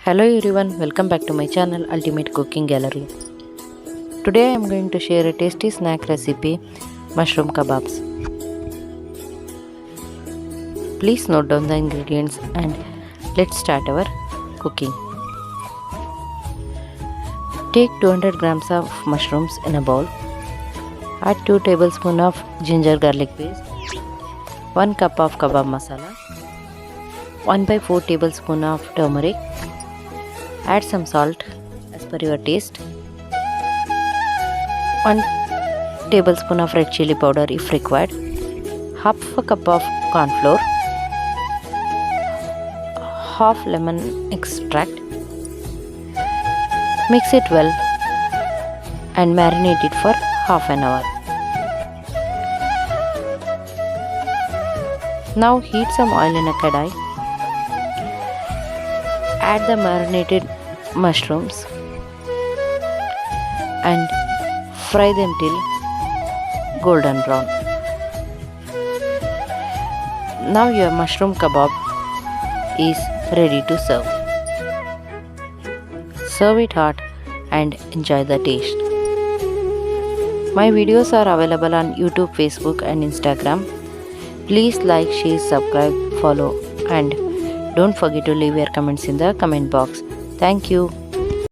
Hello everyone, welcome back to my channel Ultimate Cooking Gallery. Today I am going to share a tasty snack recipe, mushroom kebabs. Please note down the ingredients and let's start our cooking. Take 200 grams of mushrooms in a bowl. Add 2 tablespoons of ginger garlic paste, 1 cup of kabab masala, 1/4 tablespoon of turmeric. Add some salt as per your taste, 1 tablespoon of red chili powder if required, half a cup of corn flour, half lemon extract. Mix it well and marinate it for half an hour. Now heat some oil in a kadai. Add the marinated mushrooms and fry them till golden brown. Now your mushroom kebab is ready to serve. Serve it hot and enjoy the taste. My videos are available on YouTube, Facebook and Instagram. Please like, share, subscribe, follow and don't forget to leave your comments in the comment box. Thank you.